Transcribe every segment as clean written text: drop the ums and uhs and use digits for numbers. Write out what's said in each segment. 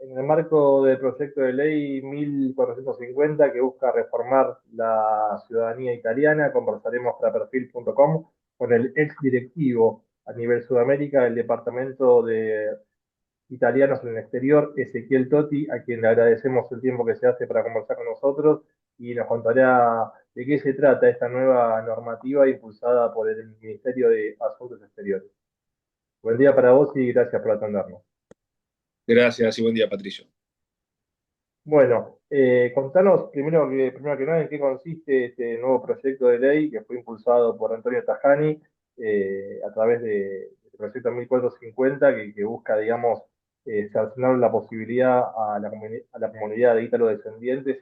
En el marco del proyecto de ley 1450 que busca reformar la ciudadanía italiana, conversaremos para perfil.com con el ex directivo a nivel Sudamérica del Departamento de Italianos en el Exterior, Ezequiel Totti, a quien le agradecemos el tiempo que se hace para conversar con nosotros y nos contará de qué se trata esta nueva normativa impulsada por el Ministerio de Asuntos Exteriores. Buen día para vos y gracias por atendernos. Gracias y buen día, Patricio. Bueno, contanos primero que nada en qué consiste este nuevo proyecto de ley que fue impulsado por Antonio Tajani a través del proyecto 1450 que busca, digamos, sancionar la posibilidad a la comunidad de ítalo-descendientes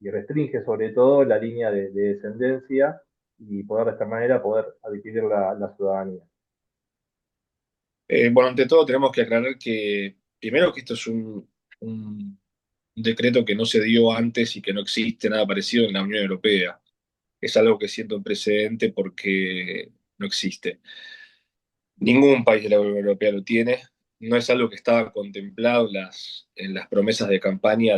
y restringe sobre todo la línea de descendencia y poder de esta manera poder adquirir la ciudadanía. Bueno, ante todo tenemos que aclarar que, primero, que esto es un decreto que no se dio antes y que no existe nada parecido en la Unión Europea. Es algo que siento un precedente porque no existe. Ningún país de la Unión Europea lo tiene. No es algo que estaba contemplado en las promesas de campaña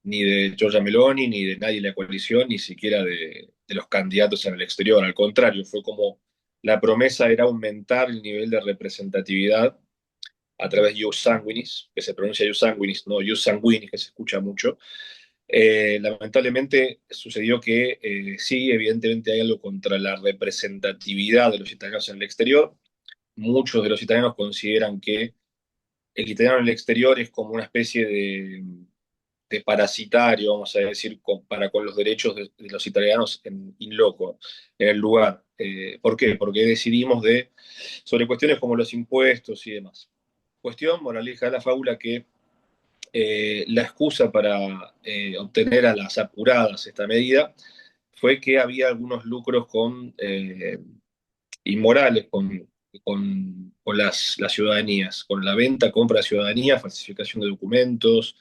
ni de Giorgia Meloni, ni de nadie de la coalición, ni siquiera de los candidatos en el exterior. Al contrario, fue como la promesa era aumentar el nivel de representatividad a través de Ius Sanguinis, que se pronuncia Ius Sanguinis, no Ius Sanguinis, que se escucha mucho. Lamentablemente sucedió que sí, evidentemente hay algo contra la representatividad de los italianos en el exterior. Muchos de los italianos consideran que el italiano en el exterior es como una especie de parasitario, vamos a decir, para con los derechos de los italianos in loco, en el lugar. ¿Por qué? Porque decidimos sobre cuestiones como los impuestos y demás. Cuestión, moraleja de la fábula, que la excusa para obtener a las apuradas esta medida fue que había algunos lucros inmorales con las ciudadanías, con la venta, compra de ciudadanía, falsificación de documentos,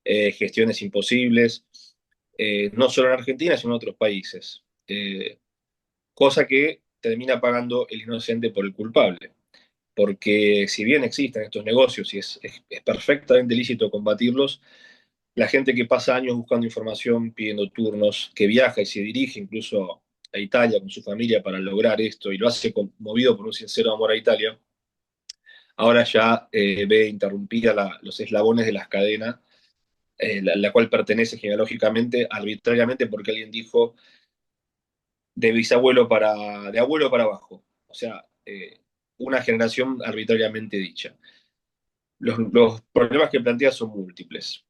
gestiones imposibles, no solo en Argentina, sino en otros países. Cosa que termina pagando el inocente por el culpable. Porque si bien existen estos negocios y es perfectamente lícito combatirlos, la gente que pasa años buscando información, pidiendo turnos, que viaja y se dirige incluso a Italia con su familia para lograr esto y lo hace movido por un sincero amor a Italia, ahora ya ve interrumpida los eslabones de las cadenas, la cual pertenece genealógicamente, arbitrariamente, porque alguien dijo de abuelo para abajo. O sea, una generación arbitrariamente dicha. Los problemas que plantea son múltiples.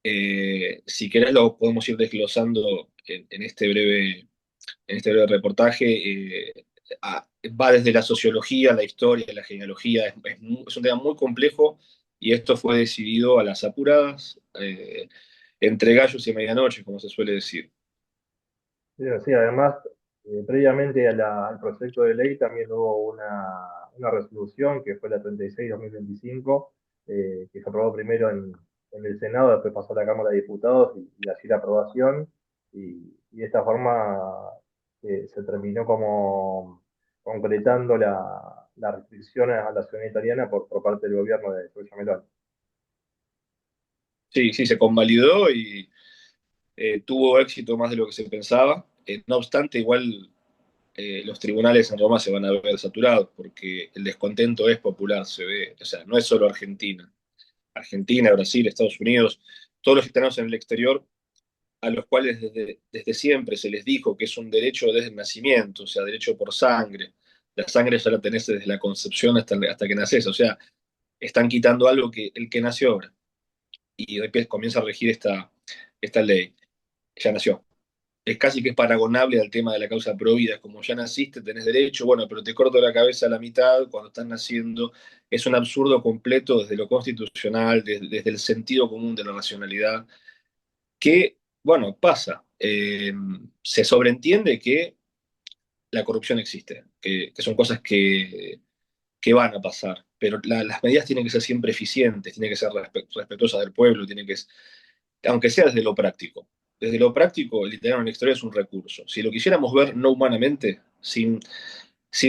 Si querés lo podemos ir desglosando en este breve reportaje. Va desde la sociología, la historia, la genealogía. Es un tema muy complejo y esto fue decidido a las apuradas, entre gallos y medianoche, como se suele decir. Sí, sí, además, previamente al proyecto de ley también hubo una resolución que fue la 36-2025, que se aprobó primero en el Senado, después pasó a la Cámara de Diputados y así la aprobación, y de esta forma se terminó como concretando la restricción a la ciudadanía italiana por parte del gobierno de Giorgia Meloni. Sí, sí, se convalidó y tuvo éxito más de lo que se pensaba. No obstante, igual los tribunales en Roma se van a ver saturados porque el descontento es popular, se ve, o sea, no es solo Argentina. Argentina, Brasil, Estados Unidos, todos los italianos en el exterior, a los cuales desde siempre se les dijo que es un derecho desde el nacimiento, o sea, derecho por sangre. La sangre ya la tenés desde la concepción hasta que naces, o sea, están quitando algo que el que nació ahora. Y después comienza a regir esta ley. Ya nació. Es casi que es paragonable al tema de la causa provida, como ya naciste, tenés derecho, bueno, pero te corto la cabeza a la mitad cuando estás naciendo. Es un absurdo completo desde lo constitucional, desde el sentido común de la racionalidad, que, bueno, pasa. Se sobreentiende que la corrupción existe, que son cosas que van a pasar, pero las medidas tienen que ser siempre eficientes, tienen que ser respetuosas del pueblo, aunque sea desde lo práctico. Desde lo práctico, el italiano en la historia es un recurso. Si lo quisiéramos ver no humanamente, sin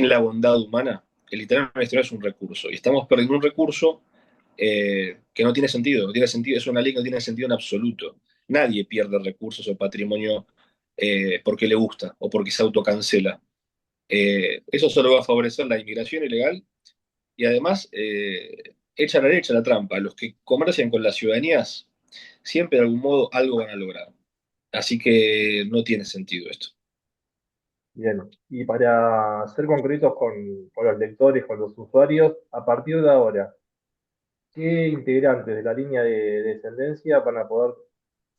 la bondad humana, el italiano en la historia es un recurso. Y estamos perdiendo un recurso que no tiene sentido, no tiene sentido, es una ley que no tiene sentido en absoluto. Nadie pierde recursos o patrimonio porque le gusta o porque se autocancela. Eso solo va a favorecer la inmigración ilegal y además echa la derecha la trampa. Los que comercian con las ciudadanías siempre de algún modo algo van a lograr. Así que no tiene sentido esto. Bien, y para ser concretos con los lectores, con los usuarios, a partir de ahora, ¿qué integrantes de la línea de descendencia van a poder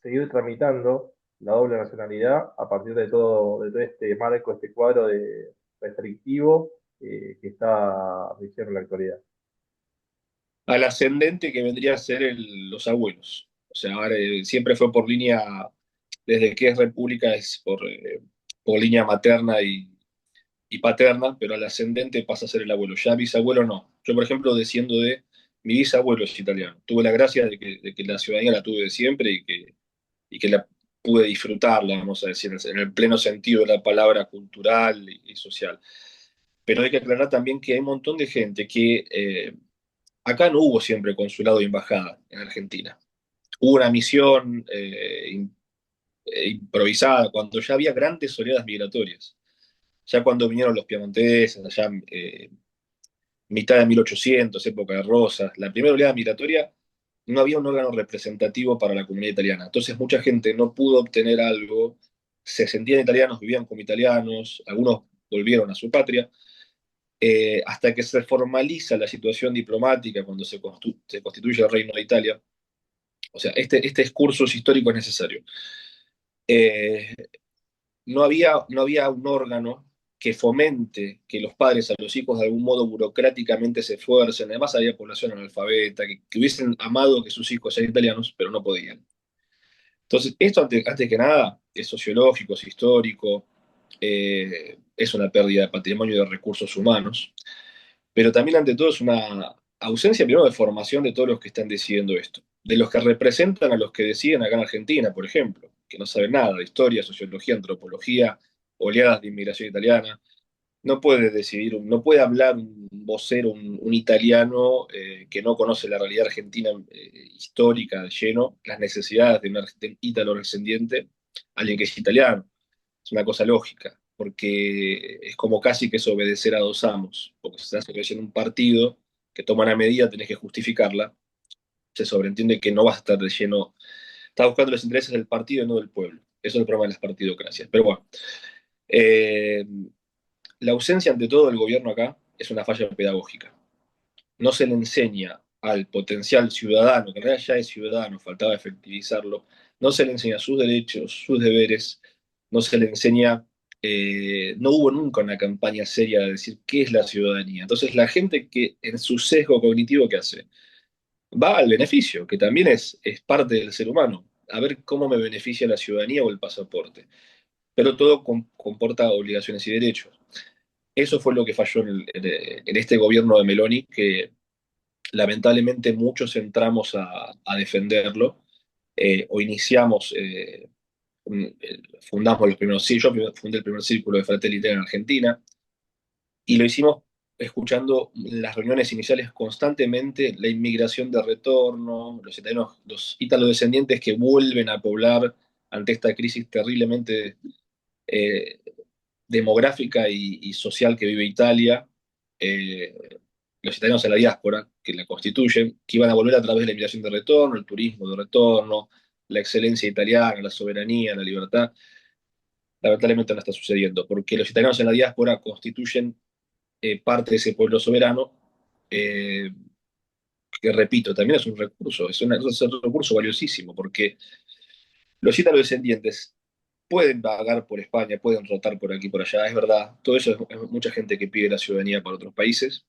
seguir tramitando la doble nacionalidad a partir de todo este marco, este cuadro de restrictivo que está vigente en la actualidad? Al ascendente que vendría a ser los abuelos. O sea, ahora, siempre fue por línea, desde que es república es por línea materna y paterna, pero al ascendente pasa a ser el abuelo. Ya bisabuelo no. Yo, por ejemplo, desciendo de mi bisabuelo es italiano. Tuve la gracia de que la ciudadanía la tuve de siempre y que la pude disfrutarla, vamos a decir, en el pleno sentido de la palabra cultural y social. Pero hay que aclarar también que hay un montón de gente que acá no hubo siempre consulado y embajada en Argentina. Hubo una misión improvisada cuando ya había grandes oleadas migratorias. Ya cuando vinieron los piamonteses, allá mitad de 1800, época de Rosas, la primera oleada migratoria, no había un órgano representativo para la comunidad italiana. Entonces mucha gente no pudo obtener algo, se sentían italianos, vivían como italianos, algunos volvieron a su patria, hasta que se formaliza la situación diplomática cuando se constituye el Reino de Italia. O sea, este excursus histórico es necesario. Eh, no había un órgano que fomente que los padres a los hijos de algún modo burocráticamente se esfuercen. Además había población analfabeta, que hubiesen amado que sus hijos sean italianos, pero no podían. Entonces, esto antes que nada es sociológico, es histórico, es una pérdida de patrimonio y de recursos humanos, pero también ante todo es una ausencia primero de formación de todos los que están decidiendo esto, de los que representan a los que deciden acá en Argentina, por ejemplo, que no saben nada de historia, sociología, antropología, oleadas de inmigración italiana. No puede decidir, no puede hablar un vocero, un italiano que no conoce la realidad argentina histórica de lleno, las necesidades de un ítalo descendiente, alguien que es italiano. Es una cosa lógica, porque es como casi que es obedecer a dos amos, porque si estás obedeciendo un partido que toma una medida, tenés que justificarla, se sobreentiende que no vas a estar de lleno, estás buscando los intereses del partido y no del pueblo. Eso es el problema de las partidocracias. Pero bueno, eh, la ausencia ante todo del gobierno acá es una falla pedagógica. No se le enseña al potencial ciudadano, que en realidad ya es ciudadano, faltaba efectivizarlo, no se le enseña sus derechos, sus deberes, no se le enseña, no hubo nunca una campaña seria de decir qué es la ciudadanía. Entonces la gente que en su sesgo cognitivo, ¿qué hace? Va al beneficio, que también es parte del ser humano, a ver cómo me beneficia la ciudadanía o el pasaporte. Pero todo comporta obligaciones y derechos. Eso fue lo que falló en este gobierno de Meloni, que lamentablemente muchos entramos a defenderlo o iniciamos, fundamos los primeros, sí, yo fundé el primer círculo de Fratelli Italia en Argentina y lo hicimos escuchando las reuniones iniciales constantemente, la inmigración de retorno, los italianos, los ítalo-descendientes que vuelven a poblar ante esta crisis terriblemente eh, demográfica y social que vive Italia, eh, los italianos en la diáspora, que la constituyen, que iban a volver a través de la inmigración de retorno, el turismo de retorno, la excelencia italiana, la soberanía, la libertad. Lamentablemente no está sucediendo, porque los italianos en la diáspora constituyen parte de ese pueblo soberano, eh, que repito, también es un recurso, es un recurso valiosísimo, porque los ítalo-descendientes pueden vagar por España, pueden rotar por aquí y por allá, es verdad. Todo eso es mucha gente que pide la ciudadanía para otros países,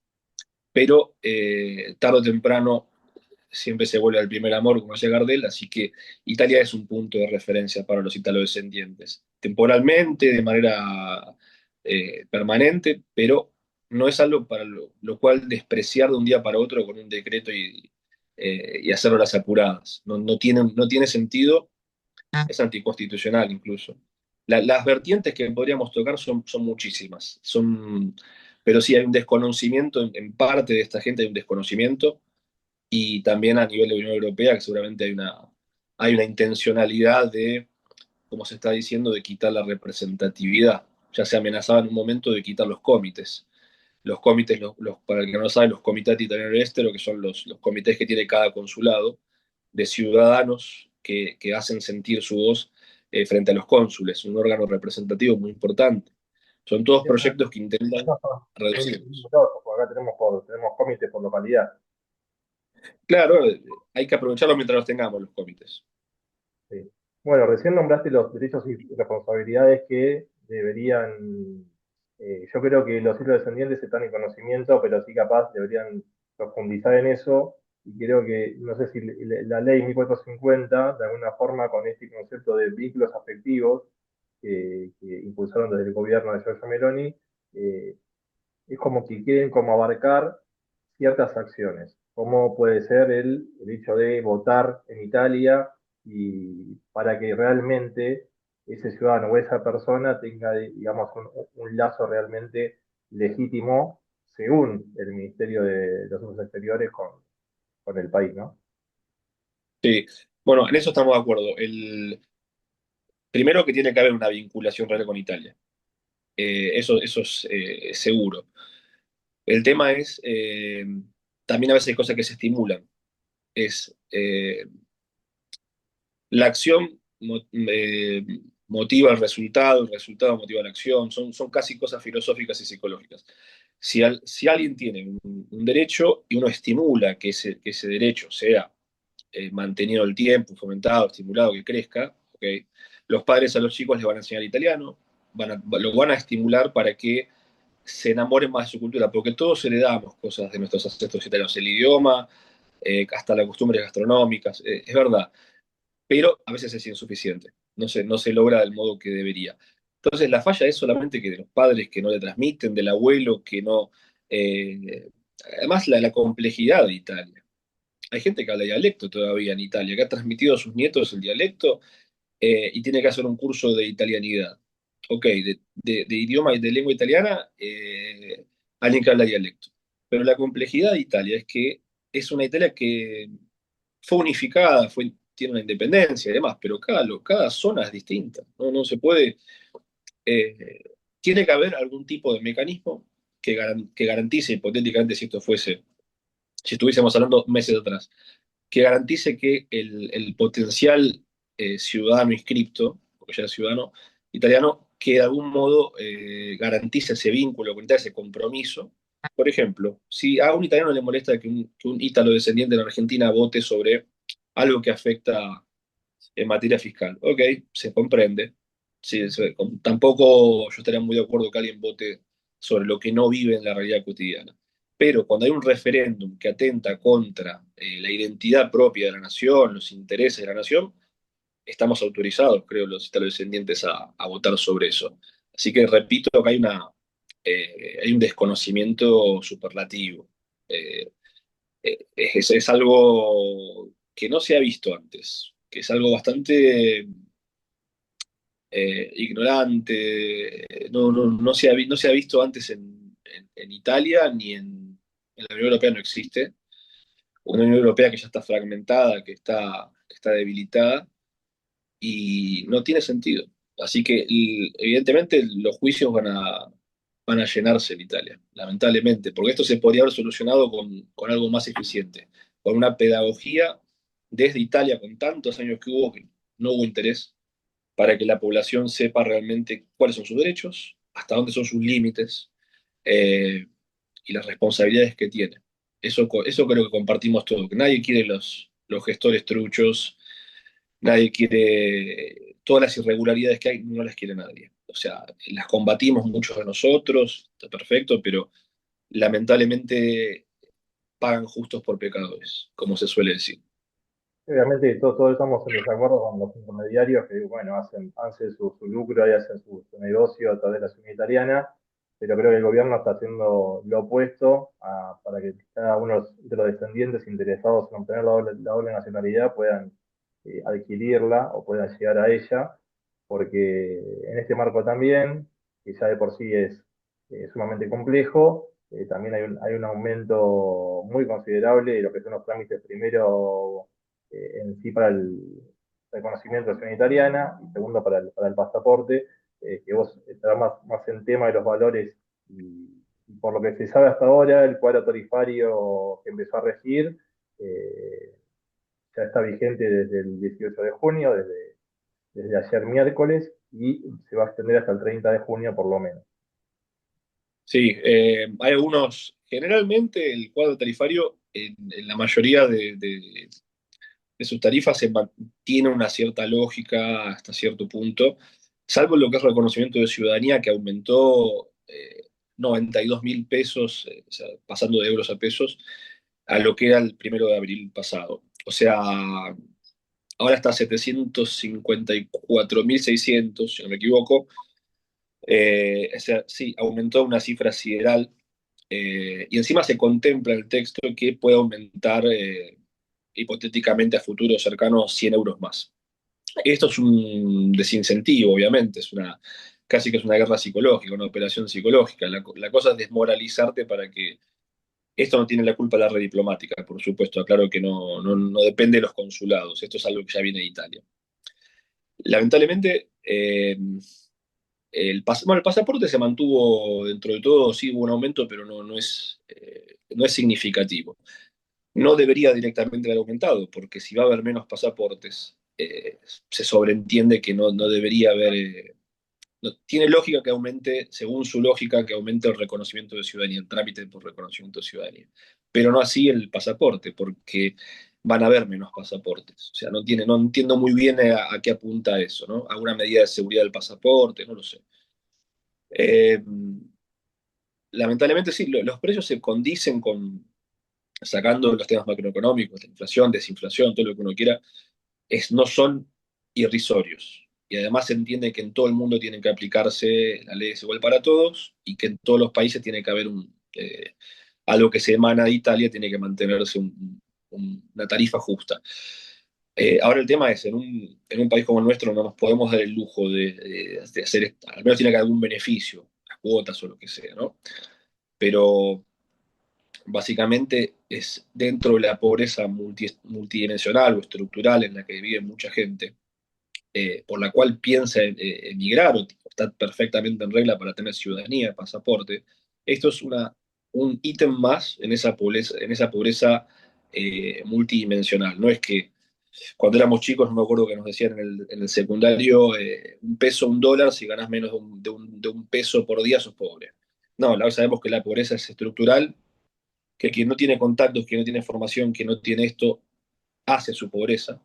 pero tarde o temprano siempre se vuelve al primer amor, como decía Gardel, así que Italia es un punto de referencia para los italodescendientes, temporalmente, de manera permanente, pero no es algo para lo cual despreciar de un día para otro con un decreto y hacerlo a las apuradas. No tiene sentido, es anticonstitucional incluso. Las vertientes que podríamos tocar son muchísimas, pero sí hay un desconocimiento, en parte de esta gente hay un desconocimiento, y también a nivel de Unión Europea, que seguramente hay una intencionalidad de, como se está diciendo, de quitar la representatividad. Ya se amenazaba en un momento de quitar los comités. Los comités, para el que no lo sabe, los comitati italiani estero, que son los comités que tiene cada consulado, de ciudadanos que hacen sentir su voz frente a los cónsules, un órgano representativo muy importante. Son todos proyectos que intentan Acá son reducir. numerosos, porque acá tenemos comités por localidad. Claro, hay que aprovecharlos mientras los tengamos, los comités. Sí. Bueno, recién nombraste los derechos y responsabilidades que deberían, yo creo que los hijos descendientes están en conocimiento, pero sí capaz deberían profundizar en eso. Y creo que, no sé si la ley 1450, de alguna forma, con este concepto de vínculos afectivos que impulsaron desde el gobierno de Giorgia Meloni, eh, es como que quieren como abarcar ciertas acciones, como puede ser el hecho de votar en Italia y para que realmente ese ciudadano o esa persona tenga, digamos, un lazo realmente legítimo según el Ministerio de los Asuntos Exteriores con el país, ¿no? Sí, bueno, en eso estamos de acuerdo. Primero que tiene que haber una vinculación real con Italia. Eso es seguro. El tema es, también a veces hay cosas que se estimulan. Es la acción motiva el resultado motiva la acción. Son casi cosas filosóficas y psicológicas. Si alguien tiene un derecho y uno estimula que ese derecho sea mantenido el tiempo, fomentado, estimulado, que crezca, ¿okay? Los padres a los chicos les van a enseñar italiano, lo van a estimular para que se enamoren más de su cultura, porque todos heredamos cosas de nuestros ancestros italianos, el idioma, hasta las costumbres gastronómicas, es verdad, pero a veces es insuficiente, no se logra del modo que debería. Entonces la falla es solamente que de los padres que no le transmiten, del abuelo que no... eh, además la complejidad de Italia. Hay gente que habla dialecto todavía en Italia, que ha transmitido a sus nietos el dialecto y tiene que hacer un curso de italianidad. Ok, de idioma y de lengua italiana, alguien que habla dialecto. Pero la complejidad de Italia es que es una Italia que fue unificada, tiene una independencia y demás, pero cada zona es distinta. No se puede. eh, Tiene que haber algún tipo de mecanismo que garantice, hipotéticamente, si esto fuese, si estuviésemos hablando meses atrás, que garantice que el potencial ciudadano inscripto, porque ya es ciudadano italiano, que de algún modo garantice ese vínculo con Italia, ese compromiso. Por ejemplo, si a un italiano le molesta que un ítalo descendiente de la Argentina vote sobre algo que afecta en materia fiscal, ok, se comprende. Sí, tampoco yo estaría muy de acuerdo que alguien vote sobre lo que no vive en la realidad cotidiana. Pero cuando hay un referéndum que atenta contra la identidad propia de la nación, los intereses de la nación, estamos autorizados, creo, los descendientes a votar sobre eso. Así que repito que hay un desconocimiento superlativo. Eh, es algo que no se ha visto antes, que es algo bastante ignorante, no se ha visto antes en Italia ni en la Unión Europea no existe. Una Unión Europea que ya está fragmentada, que está debilitada y no tiene sentido. Así que evidentemente los juicios van a llenarse en Italia, lamentablemente, porque esto se podría haber solucionado con algo más eficiente, con una pedagogía desde Italia, con tantos años que no hubo interés para que la población sepa realmente cuáles son sus derechos, hasta dónde son sus límites eh, y las responsabilidades que tiene. Eso creo que compartimos todo, que nadie quiere los gestores truchos, nadie quiere todas las irregularidades que hay, no las quiere nadie. O sea, las combatimos muchos de nosotros, está perfecto, pero lamentablemente pagan justos por pecadores, como se suele decir. Obviamente todos estamos en desacuerdo con los intermediarios que, bueno, hacen su lucro y hacen su negocio a través de la ciudad italiana, pero creo que el gobierno está haciendo lo opuesto para que cada uno de los descendientes interesados en obtener la doble nacionalidad puedan adquirirla o puedan llegar a ella, porque en este marco también, que ya de por sí es sumamente complejo, también hay un aumento muy considerable de lo que son los trámites primero en sí para el reconocimiento de nacionalidad italiana y segundo para el pasaporte, que vos estarás más en tema de los valores y por lo que se sabe hasta ahora, el cuadro tarifario que empezó a regir eh, ya está vigente desde el 18 de junio, desde ayer miércoles, y se va a extender hasta el 30 de junio por lo menos. Sí, hay algunos, generalmente el cuadro tarifario en la mayoría de sus tarifas se mantiene una cierta lógica hasta cierto punto, salvo lo que es reconocimiento de ciudadanía, que aumentó 92.000 pesos, o sea, pasando de euros a pesos, a lo que era el 1 de abril pasado. O sea, ahora está a 754.600, si no me equivoco. O sea, sí, aumentó una cifra sideral. Y encima se contempla en el texto que puede aumentar hipotéticamente a futuro cercano 100 euros más. Esto es un desincentivo, obviamente, casi que es una guerra psicológica, una operación psicológica. La cosa es desmoralizarte para que esto no tiene la culpa de la red diplomática, por supuesto, claro que no depende de los consulados, esto es algo que ya viene de Italia. Lamentablemente, bueno, el pasaporte se mantuvo dentro de todo, sí hubo un aumento, pero no es significativo. No debería directamente haber aumentado, porque si va a haber menos pasaportes, se sobreentiende que no debería haber. Tiene lógica que aumente, según su lógica, que aumente el reconocimiento de ciudadanía, el trámite por reconocimiento de ciudadanía. Pero no así el pasaporte, porque van a haber menos pasaportes. O sea, no entiendo muy bien a qué apunta eso, ¿no? ¿A una medida de seguridad del pasaporte? No lo sé. Eh, Lamentablemente sí, los precios se condicen con, sacando los temas macroeconómicos, la inflación, desinflación, todo lo que uno quiera, no son irrisorios. Y además se entiende que en todo el mundo tiene que aplicarse la ley es igual para todos y que en todos los países tiene que haber algo que se emana de Italia, tiene que mantenerse una tarifa justa. Ahora el tema es, en un país como el nuestro no nos podemos dar el lujo de hacer esto, al menos tiene que haber algún beneficio, las cuotas o lo que sea, ¿no? Pero básicamente es dentro de la pobreza multidimensional o estructural en la que vive mucha gente, por la cual piensa emigrar o está perfectamente en regla para tener ciudadanía, pasaporte. Esto es un ítem más en esa pobreza multidimensional. No es que cuando éramos chicos, no me acuerdo que nos decían en el secundario, un peso, un dólar, si ganas menos de un peso por día, sos pobre. No, ahora sabemos que la pobreza es estructural, que quien no tiene contactos, quien no tiene formación, quien no tiene esto, hace su pobreza.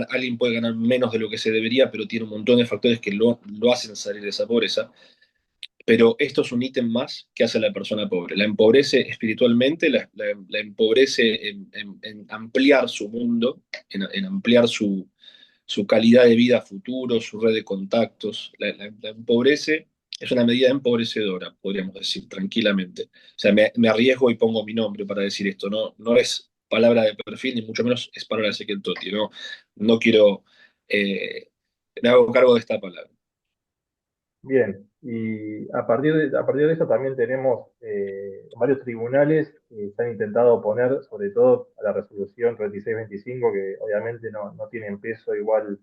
Alguien puede ganar menos de lo que se debería, pero tiene un montón de factores que lo hacen salir de esa pobreza. Pero esto es un ítem más que hace a la persona pobre. La empobrece espiritualmente, la empobrece en ampliar su mundo, en ampliar su calidad de vida futuro, su red de contactos. La empobrece, es una medida empobrecedora, podríamos decir, tranquilamente. O sea, me arriesgo y pongo mi nombre para decir esto. No es palabra de perfil, ni mucho menos es palabra de Ezequiel Totti. No quiero, me hago cargo de esta palabra. Bien, y a partir de eso también tenemos varios tribunales que se han intentado oponer, sobre todo a la resolución 3625, que obviamente no tienen peso igual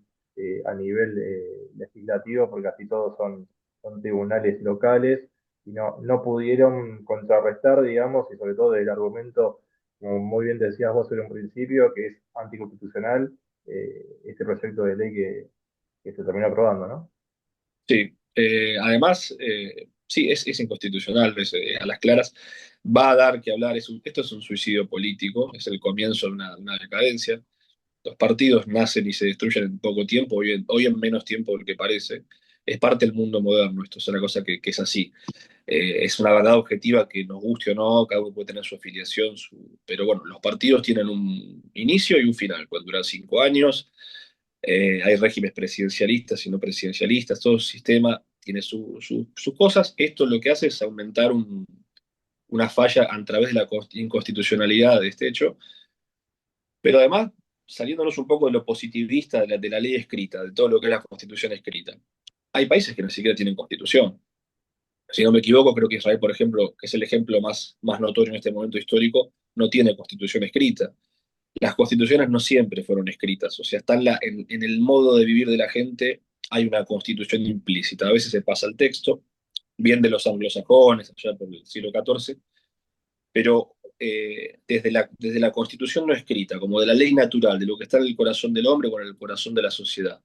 a nivel legislativo, porque casi todos son tribunales locales, y no pudieron contrarrestar, digamos, y sobre todo el argumento, como muy bien decías vos en un principio, que es anticonstitucional, este proyecto de ley que se terminó aprobando, ¿no? Sí, además, sí, es inconstitucional, a las claras. Va a dar que hablar, esto es un suicidio político, es el comienzo de una decadencia. Los partidos nacen y se destruyen en poco tiempo, hoy en menos tiempo del que parece. Es parte del mundo moderno, esto es una cosa que es así. Es una verdad objetiva que nos guste o no, cada uno puede tener su afiliación, pero bueno, los partidos tienen un inicio y un final, pueden durar 5 años. Hay regímenes presidencialistas y no presidencialistas, todo el sistema tiene sus cosas. Esto lo que hace es aumentar una falla a través de la inconstitucionalidad de este hecho, pero además saliéndonos un poco de lo positivista de la ley escrita, de todo lo que es la constitución escrita. Hay países que ni siquiera tienen constitución. Si no me equivoco, creo que Israel, por ejemplo, que es el ejemplo más notorio en este momento histórico, no tiene constitución escrita. Las constituciones no siempre fueron escritas, o sea, está en el modo de vivir de la gente, hay una constitución implícita. A veces se pasa el texto, bien de los anglosajones, allá por el siglo XIV, pero desde la constitución no escrita, como de la ley natural, de lo que está en el corazón del hombre o en el corazón de la sociedad.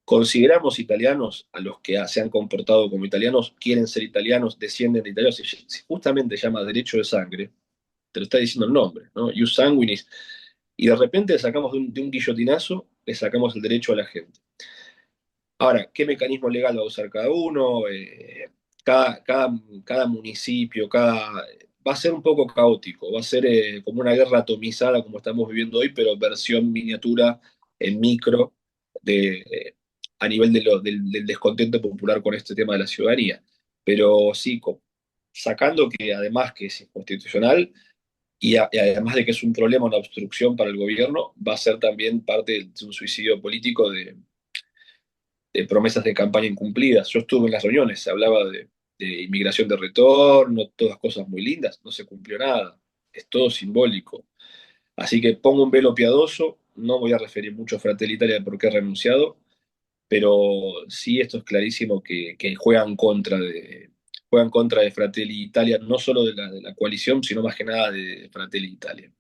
Consideramos italianos a los que se han comportado como italianos, quieren ser italianos, descienden de italianos, si justamente se llama derecho de sangre, te lo está diciendo el nombre, ¿no? Ius sanguinis, y de repente le sacamos de un guillotinazo, le sacamos el derecho a la gente. Ahora, ¿qué mecanismo legal va a usar cada uno? Cada, cada, cada municipio, va a ser un poco caótico, va a ser como una guerra atomizada como estamos viviendo hoy, pero versión miniatura en micro a nivel del descontento popular con este tema de la ciudadanía. Pero sí, sacando que además que es inconstitucional y además de que es un problema, una obstrucción para el gobierno, va a ser también parte de un suicidio político de promesas de campaña incumplidas. Yo estuve en las reuniones, se hablaba de inmigración de retorno, todas cosas muy lindas, no se cumplió nada, es todo simbólico. Así que pongo un velo piadoso, no voy a referir mucho a Fratelli Italia porque he renunciado, pero sí esto es clarísimo que juegan contra de Fratelli Italia, no solo de la coalición, sino más que nada de Fratelli Italia.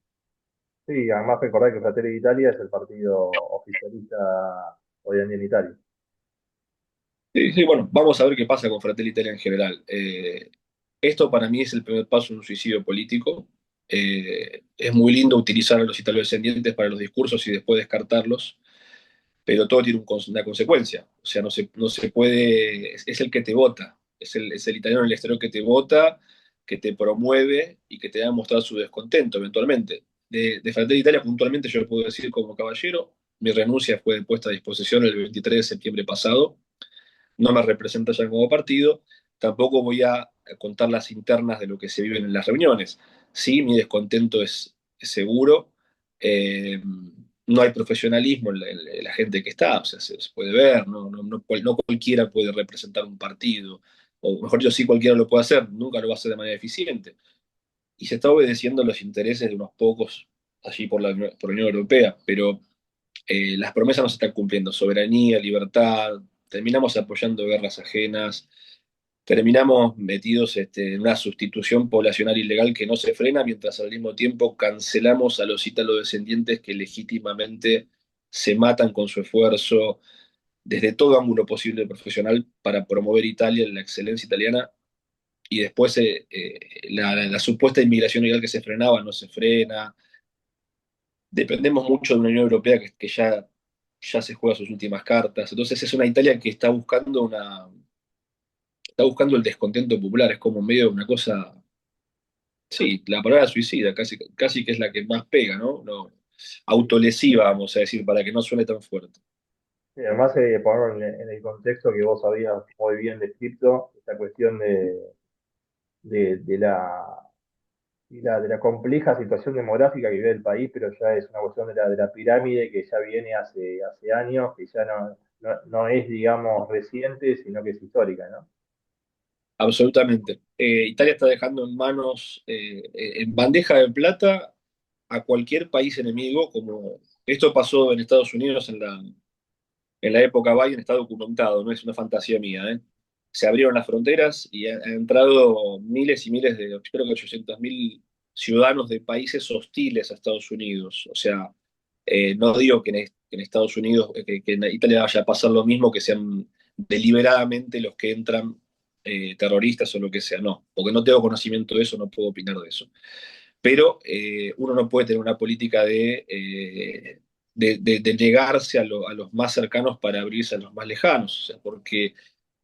Sí, además recordar que Fratelli d'Italia es el partido oficialista hoy en día en Italia. Sí, sí, bueno, vamos a ver qué pasa con Fratelli Italia en general. Esto para mí es el primer paso en un suicidio político. Es muy lindo utilizar a los italo-descendientes para los discursos y después descartarlos, pero todo tiene una consecuencia. O sea, no se puede, es el que te vota, es el italiano en el exterior que te vota, que te promueve y que te va a mostrar su descontento eventualmente. De Fratelli Italia puntualmente yo puedo decir como caballero, mi renuncia fue puesta a disposición el 23 de septiembre pasado, no me representa ya como partido, tampoco voy a contar las internas de lo que se vive en las reuniones. Sí, mi descontento es seguro, no hay profesionalismo en la gente que está, o sea, se puede ver, no cualquiera puede representar un partido, o mejor dicho, sí cualquiera lo puede hacer, nunca lo va a hacer de manera eficiente. Y se está obedeciendo los intereses de unos pocos allí por la Unión Europea, pero las promesas no se están cumpliendo. Soberanía, libertad, terminamos apoyando guerras ajenas, terminamos metidos en una sustitución poblacional ilegal que no se frena, mientras al mismo tiempo cancelamos a los ítalo-descendientes que legítimamente se matan con su esfuerzo desde todo ángulo posible profesional para promover Italia, la excelencia italiana, y después la supuesta inmigración ilegal que se frenaba no se frena. Dependemos mucho de una Unión Europea que ya se juega sus últimas cartas. Entonces es una Italia que está buscando el descontento popular, es como medio una cosa, sí, la palabra suicida, casi, casi que es la que más pega, ¿no? No, Sí. autolesiva, vamos a decir, para que no suene tan fuerte. Y además, ponerlo en el contexto que vos habías muy bien descrito, esta cuestión de la compleja situación demográfica que vive el país, pero ya es una cuestión de la pirámide que ya viene hace años, que ya no es, digamos, reciente, sino que es histórica, ¿no? Absolutamente. Italia está dejando en manos, en bandeja de plata a cualquier país enemigo, como esto pasó en Estados Unidos en la época Biden, está documentado, no es una fantasía mía, ¿eh? Se abrieron las fronteras y han entrado miles y miles creo que 800.000 ciudadanos de países hostiles a Estados Unidos. O sea, no digo que en Estados Unidos, que en Italia vaya a pasar lo mismo, que sean deliberadamente los que entran terroristas o lo que sea, no, porque no tengo conocimiento de eso, no puedo opinar de eso. Pero uno no puede tener una política de negarse a los más cercanos para abrirse a los más lejanos, o sea, porque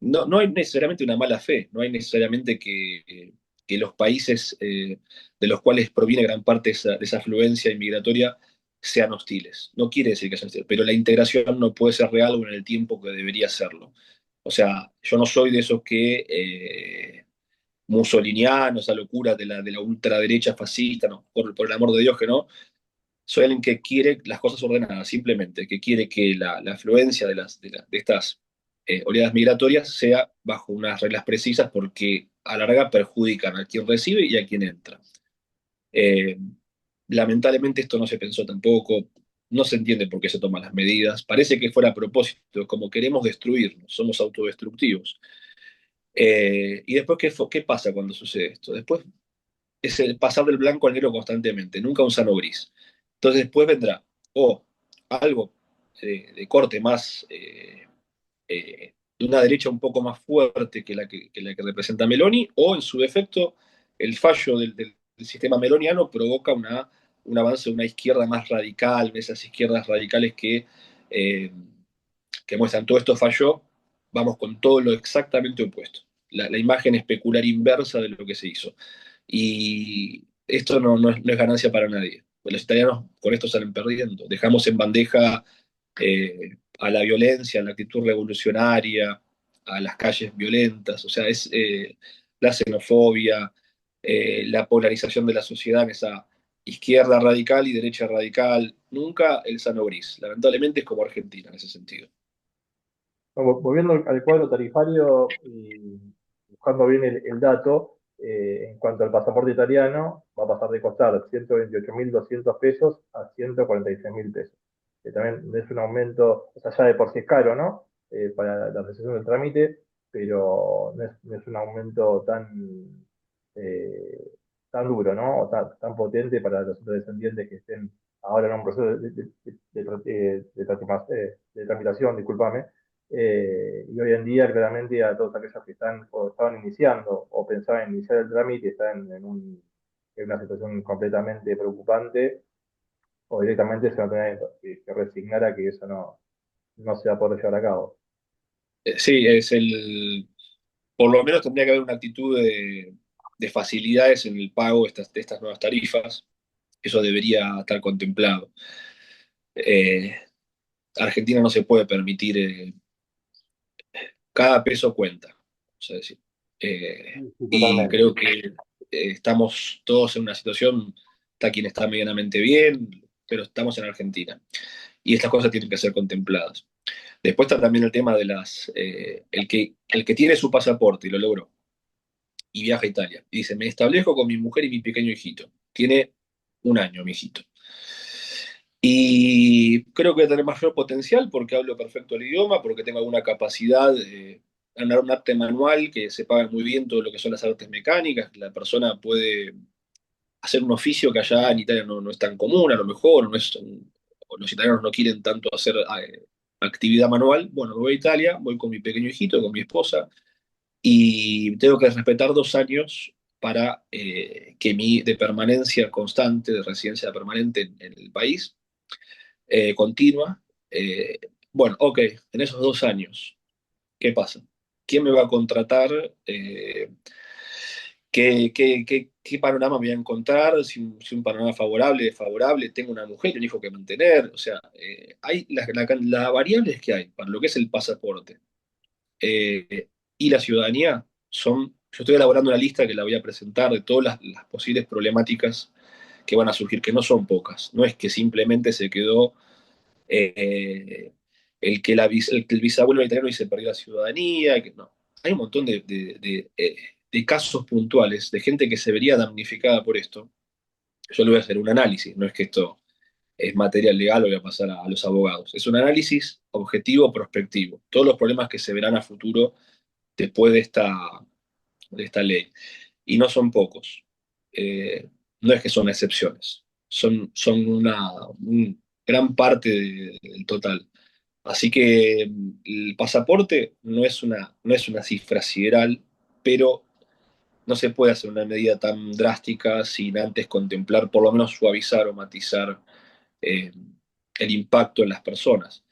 no hay necesariamente una mala fe, no hay necesariamente que los países de los cuales proviene gran parte de esa afluencia inmigratoria sean hostiles. No quiere decir que sean hostiles, pero la integración no puede ser real o en el tiempo que debería serlo. O sea, yo no soy de esos que mussoliniano, esa locura de la ultraderecha fascista, no, por el amor de Dios que no. Soy alguien que quiere las cosas ordenadas, simplemente, que quiere que la afluencia de estas oleadas migratorias sea bajo unas reglas precisas porque a la larga perjudican a quien recibe y a quien entra. Eh, Lamentablemente esto no se pensó tampoco, no se entiende por qué se toman las medidas, parece que fuera a propósito, como queremos destruirnos, somos autodestructivos. Y después, ¿qué pasa cuando sucede esto? Después es el pasar del blanco al negro constantemente, nunca un sano gris. Entonces después vendrá o algo de corte más, de una derecha un poco más fuerte que la que representa Meloni, o en su defecto el fallo del sistema meloniano provoca un avance de una izquierda más radical, de esas izquierdas radicales eh, que muestran todo esto falló, vamos con todo lo exactamente opuesto. La imagen especular inversa de lo que se hizo. Y esto no es ganancia para nadie. Los italianos con esto salen perdiendo. Dejamos en bandeja a la violencia, a la actitud revolucionaria, a las calles violentas. O sea, es la xenofobia, la polarización de la sociedad en esa izquierda radical y derecha radical. Nunca el sano gris. Lamentablemente es como Argentina en ese sentido. Volviendo al cuadro tarifario y buscando bien el dato, en cuanto al pasaporte italiano, va a pasar de costar 128.200 pesos a 146.000 pesos. Que también es un aumento, o sea, ya de por sí es caro, ¿no? Para la realización del trámite, pero no es un aumento eh, tan duro, ¿no? O tan potente para los descendientes que estén ahora en un proceso de tramitación, discúlpame. Y hoy en día, claramente, a todos aquellos que están o estaban iniciando o pensaban iniciar el trámite están en una situación completamente preocupante o directamente se van a tener que resignar a que eso no se va a poder llevar a cabo. Sí, por lo menos tendría que haber una actitud de facilidades en el pago de estas nuevas tarifas. Eso debería estar contemplado. Eh, Argentina no se puede permitir, cada peso cuenta, vamos a decir. Sí, sí, Y totalmente. creo que estamos todos en una situación, está quien está medianamente bien, pero estamos en Argentina. Y estas cosas tienen que ser contempladas. Después está también el tema de el que tiene su pasaporte y lo logró, y viaja a Italia. Y dice, me establezco con mi mujer y mi pequeño hijito. Tiene 1 año, mi hijito. Y creo que voy a tener mayor potencial porque hablo perfecto el idioma, porque tengo alguna capacidad de ganar un arte manual que se paga muy bien todo lo que son las artes mecánicas. La persona puede hacer un oficio que allá en Italia no es tan común, a lo mejor, o los italianos no quieren tanto hacer actividad manual. Bueno, voy a Italia, voy con mi pequeño hijito, con mi esposa, y tengo que respetar 2 años para que de permanencia constante, de residencia permanente en el país, continua. eh, bueno, ok, en esos 2 años, ¿qué pasa? ¿Quién me va a contratar? ¿Qué panorama me voy a encontrar? Si un panorama favorable, desfavorable, tengo una mujer y un hijo que mantener. O sea, hay las variables que hay para lo que es el pasaporte y la ciudadanía son. Yo estoy elaborando una lista que la voy a presentar de todas las posibles problemáticas que van a surgir, que no son pocas. No es que simplemente se quedó eh, el bisabuelo italiano y se perdió la ciudadanía. No. Hay un montón de casos puntuales de gente que se vería damnificada por esto. Yo le voy a hacer un análisis, no es que esto es material legal, lo voy a pasar a los abogados. Es un análisis objetivo, prospectivo. Todos los problemas que se verán a futuro después de esta ley. Y no son pocos. No es que son excepciones, son gran parte del total. Así que el pasaporte no es una cifra sideral, pero no se puede hacer una medida tan drástica sin antes contemplar, por lo menos suavizar o matizar eh, el impacto en las personas.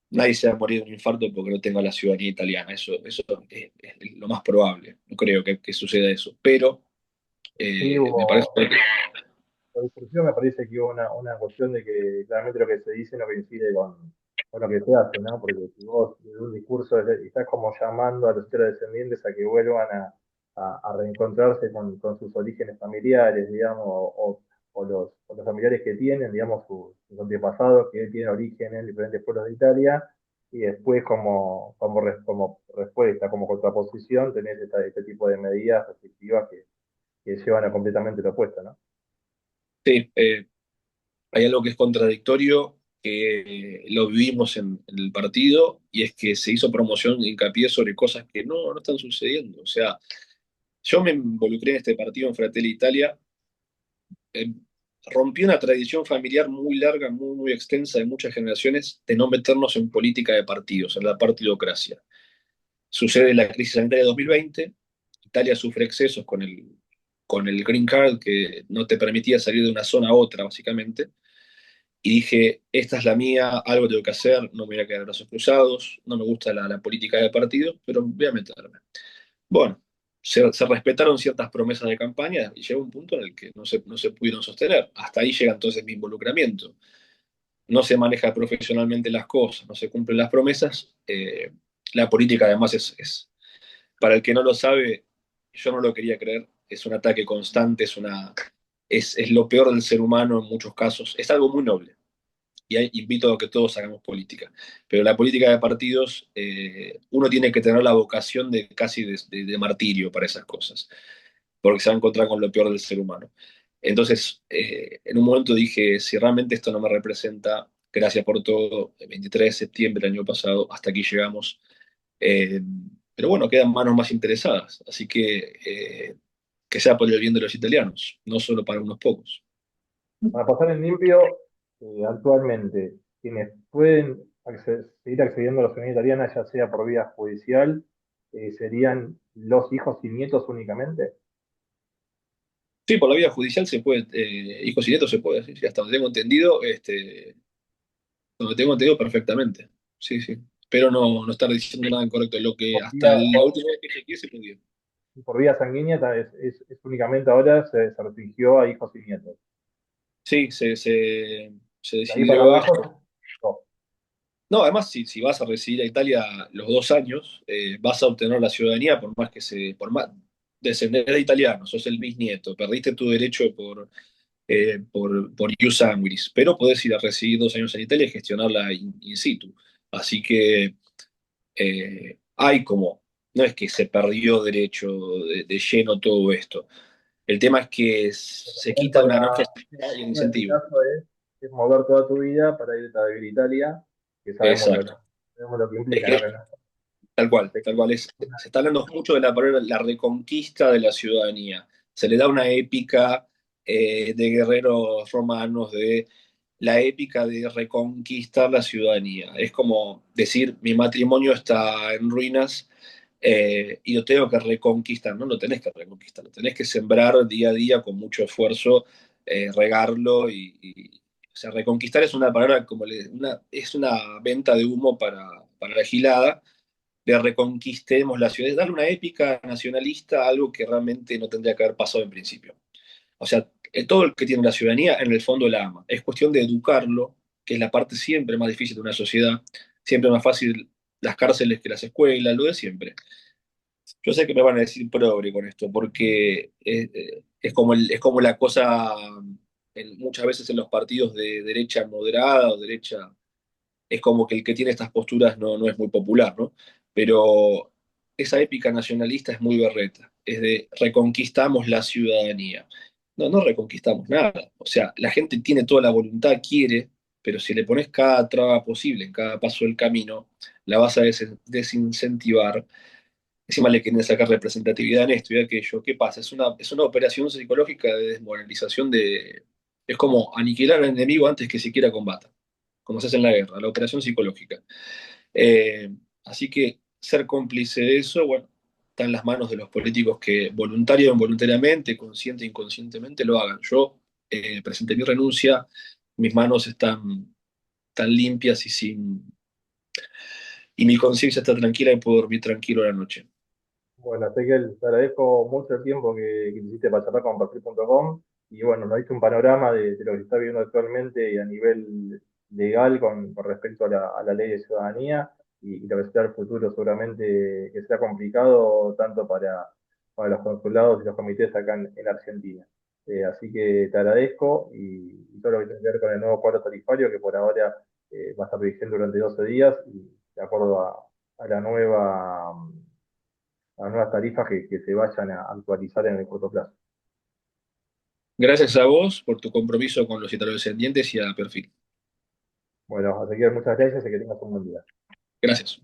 Nadie se va a morir de un infarto porque no tenga la ciudadanía italiana. Eso es lo más probable. No creo que suceda eso. Pero Sí, me parece hubo, que la discusión me parece que hubo una cuestión de que claramente lo que se dice no coincide con lo que se hace, ¿no? Porque si vos en un discurso estás como llamando a los descendientes a que vuelvan a reencontrarse con sus orígenes familiares, digamos, o los familiares que tienen, digamos, sus antepasados que tienen origen en diferentes pueblos de Italia, y después como respuesta, como contraposición, tenés este tipo de medidas restrictivas que llevan a completamente lo opuesto, ¿no? Sí, hay algo que es contradictorio, que lo vivimos en el partido, y es que se hizo promoción de hincapié sobre cosas que no están sucediendo. O sea, yo me involucré en este partido en Fratelli Italia, eh, rompí una tradición familiar muy larga, muy extensa, de muchas generaciones, de no meternos en política de partidos, en la partidocracia. Sucede la crisis sanitaria de 2020, Italia sufre excesos con el Green Card, que no te permitía salir de una zona a otra, básicamente. Y dije, esta es la mía, algo tengo que hacer, no me voy a quedar de brazos cruzados, no me gusta la política de partido, pero voy a meterme. Bueno, se respetaron ciertas promesas de campaña y llegó un punto en el que no se pudieron sostener. Hasta ahí llega entonces mi involucramiento. No se maneja profesionalmente las cosas, no se cumplen las promesas. La política además para el que no lo sabe, yo no lo quería creer, es un ataque constante, es lo peor del ser humano en muchos casos. Es algo muy noble y invito a que todos hagamos política. Pero la política de partidos, uno tiene que tener la vocación de casi de martirio para esas cosas, porque se va a encontrar con lo peor del ser humano. Entonces, en un momento dije, si realmente esto no me representa, gracias por todo, el 23 de septiembre del año pasado, hasta aquí llegamos. Eh, pero bueno, quedan manos más interesadas, así que sea por el bien de los italianos, no solo para unos pocos. Para pasar en limpio, actualmente, quienes pueden seguir accediendo a la ciudadanía italiana, ya sea por vía judicial, serían los hijos y nietos únicamente. Sí, por la vía judicial se puede, hijos y nietos se puede, sí, sí, hasta donde tengo entendido, donde tengo entendido perfectamente. Sí, sí. Pero no estar diciendo nada incorrecto. Lo que Por hasta vía, la última vez que chequeé se podía. por vía sanguínea es únicamente ahora se restringió a hijos y nietos. Sí, se De ahí para decidió abajo, esto. no. No, además, si vas a residir a Italia los 2 años, vas a obtener la ciudadanía por más por más descender de italiano, sos el bisnieto, perdiste tu derecho por ius sanguinis, pero podés ir a residir 2 años en Italia y gestionarla in situ. Así que hay como, no es que se perdió derecho de lleno todo esto. El tema es que se También quita de una noche a otra y el en este incentivo. caso es mover toda tu vida para irte a vivir a Italia, que Exacto. sabemos lo que Es implica, ¿no? que Que no tal cual, es tal cual es. Se está hablando mucho de la palabra la reconquista de la ciudadanía. Se le da una épica de guerreros romanos, de la épica de reconquistar la ciudadanía. Es como decir, mi matrimonio está en ruinas y lo tengo que reconquistar. No lo tenés que reconquistar, lo tenés que sembrar día a día con mucho esfuerzo, regarlo o sea, reconquistar es una palabra como es una venta de humo para la gilada, de reconquistemos la ciudad, es darle una épica nacionalista a algo que realmente no tendría que haber pasado en principio. O sea, todo el que tiene la ciudadanía en el fondo la ama. Es cuestión de educarlo, que es la parte siempre más difícil de una sociedad, siempre más fácil las cárceles que las escuelas, lo de siempre. Yo sé que me van a decir progre con esto, porque es como la cosa muchas veces en los partidos de derecha moderada o derecha es como que el que tiene estas posturas no es muy popular, ¿no? Pero esa épica nacionalista es muy berreta, es de reconquistamos la ciudadanía. No reconquistamos nada. O sea, la gente tiene toda la voluntad, quiere, pero si le pones cada traba posible en cada paso del camino, la vas a desincentivar. Encima le quieren sacar representatividad en esto y aquello. ¿Qué pasa? Es una operación psicológica de desmoralización Es como aniquilar al enemigo antes que siquiera combata, como se hace en la guerra, la operación psicológica. Eh, Así que ser cómplice de eso, bueno, está en las manos de los políticos que voluntario o involuntariamente, consciente e inconscientemente lo hagan. Yo presenté mi renuncia, mis manos están limpias y mi conciencia está tranquila y puedo dormir tranquilo la noche. bueno, Ezequiel, te agradezco mucho el tiempo que hiciste para charlar con perfil.com y bueno, nos diste un panorama de lo que se está viviendo actualmente y a nivel legal con respecto a la ley de ciudadanía y lo que será el futuro seguramente que sea complicado tanto para los consulados y los comités acá en Argentina. Así que te agradezco y todo lo que tiene que ver con el nuevo cuadro tarifario que por ahora va a estar vigente durante 12 días de acuerdo a las nuevas tarifas que se vayan a actualizar en el corto plazo. Gracias a vos por tu compromiso con los italo-descendientes y a Perfil. Bueno, Ezequiel, muchas gracias y que tengas un buen día. Gracias.